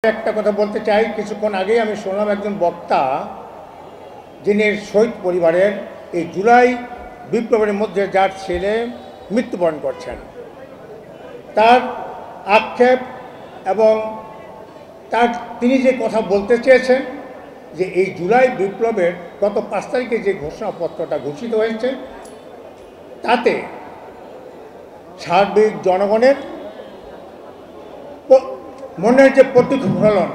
একটা কথা বলতে চাই, কিছুক্ষণ আগেই আমি শুনলাম একজন বক্তা যিনি শহীদ পরিবারের এই জুলাই বিপ্লবের মধ্যে যার ছেলে মৃত্যুবরণ করছেন তার আক্ষেপ এবং তিনি যে কথা বলতে চেয়েছেন যে এই জুলাই বিপ্লবের গত 5 তারিখে যে ঘোষণাপত্রটা ঘোষিত হয়েছে তাতে সার্বিক জনগণের মনের যে প্রতিফলন,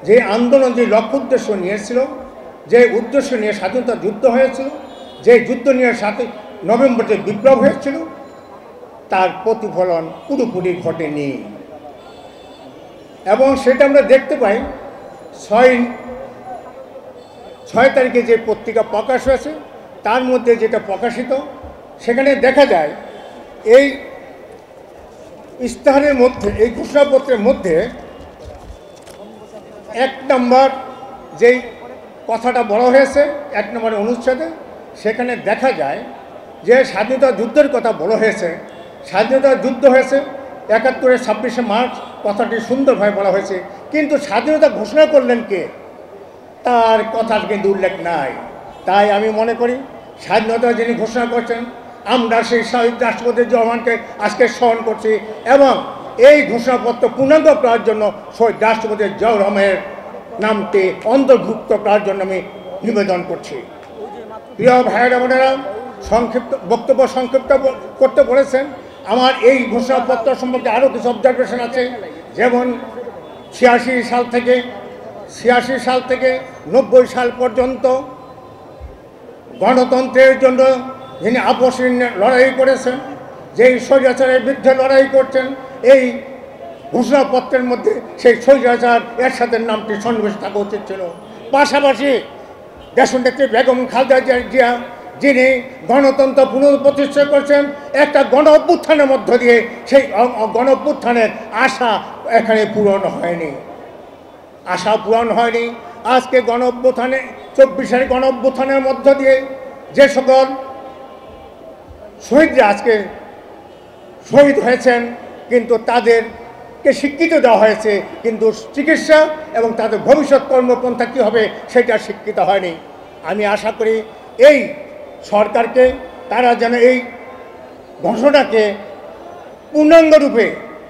যে আন্দোলন যে লক্ষ্য উদ্দেশ্য নিয়েছিল, যে উদ্দেশ্য নিয়ে স্বাধীনতা যুদ্ধ হয়েছিল, যে যুদ্ধ নিয়ে 7 নভেম্বর যে বিপ্লব হয়েছিল তার প্রতিফলন পুরোপুরি ঘটেনি। এবং সেটা আমরা দেখতে পাই 6 তারিখে যে পত্রিকা প্রকাশ হয়েছে তার মধ্যে যেটা প্রকাশিত সেখানে দেখা যায় এই ইস্তাহারের মধ্যে, এই ঘোষণাপত্রের মধ্যে 1 নম্বর যেই কথাটা বলা হয়েছে 1 নম্বরের অনুচ্ছেদে, সেখানে দেখা যায় যে স্বাধীনতা যুদ্ধের কথা বলা হয়েছে। স্বাধীনতা যুদ্ধ হয়েছে 71-এর 26শে মার্চ, কথাটি সুন্দরভাবে বলা হয়েছে, কিন্তু স্বাধীনতা ঘোষণা করলেন কে তার কথার কিন্তু উল্লেখ নাই। তাই আমি মনে করি স্বাধীনতা যিনি ঘোষণা করছেন আমরা সেই শহীদ রাষ্ট্রপতি জিয়াউর রহমানকে আজকে স্মরণ করছি এবং এই ঘোষণাপত্র পূর্ণাঙ্গ করার জন্য শহীদ রাষ্ট্রপতি জিয়াউর রহমানের নামটি অন্তর্ভুক্ত করার জন্য আমি নিবেদন করছি। প্রিয় ভাইয়েরা বোনেরা, বক্তব্য সংক্ষিপ্ত করতে বলেছেন। আমার এই ঘোষণাপত্র সম্পর্কে আরও কিছু অবজারভেশন আছে, যেমন 86 সাল থেকে 90 সাল পর্যন্ত গণতন্ত্রের জন্য যিনি আপসহীন লড়াই করেছেন, যেই স্বৈরাচারের বিরুদ্ধে লড়াই করছেন, এই ঘোষণাপত্রের মধ্যে সেই স্বৈরাচার এর সাথে নামটি সন্নিবেশ থাকা উচিত ছিল। পাশাপাশি দেশনেত্রী বেগম খালেদা জিয়া যিনি গণতন্ত্র পুনঃপ্রতিষ্ঠা করছেন, একটা গণ অভ্যুত্থানের মধ্য দিয়ে সেই গণ অভ্যুত্থানের আশা এখানে পূরণ হয়নি। আজকে গণ অভ্যুত্থানে 24-এর গণ অভ্যুত্থানের মধ্য দিয়ে যে সকল শহীদরা আজকে শহীদ হয়েছেন কিন্তু তাদেরকে স্বীকৃতি দেওয়া হয়েছে, কিন্তু চিকিৎসা এবং তাদের ভবিষ্যৎ কর্মপন্থা কী হবে সেটা স্বীকৃত হয়নি। আমি আশা করি এই সরকারকে তারা যেন এই ঘোষণাকে পূর্ণাঙ্গরূপে,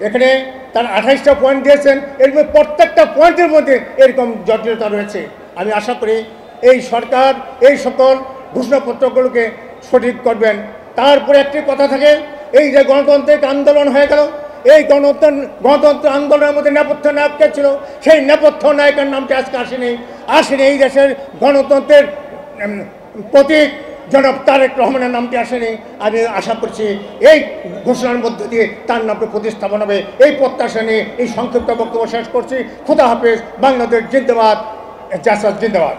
এখানে তারা 28টা পয়েন্ট দিয়েছেন, এর মধ্যে প্রত্যেকটা পয়েন্টের মধ্যে এরকম জটিলতা রয়েছে। আমি আশা করি এই সরকার এই সকল ঘোষণাপত্রগুলোকে সঠিক করবেন। তারপরে একটি কথা থাকে, এই যে গণতান্ত্রিক আন্দোলন হয়ে গেল, এই গণতন্ত্র আন্দোলনের মধ্যে নেপথ্য নায়ক কে ছিল, সেই নেপথ্য নায়কের নামটি আজকে আসেনি। এই দেশের গণতন্ত্রের প্রতীক জনাব তারেক রহমানের নামটি আসেনি। আমি আশা করছি এই ঘোষণার মধ্য দিয়ে তার নামটি প্রতিস্থাপন হবে। এই প্রত্যাশা নিয়ে এই সংক্ষিপ্ত বক্তব্য শেষ করছি। খোদা হাফেজ। বাংলাদেশ জিন্দাবাদ। জাসাদ জিন্দাবাদ।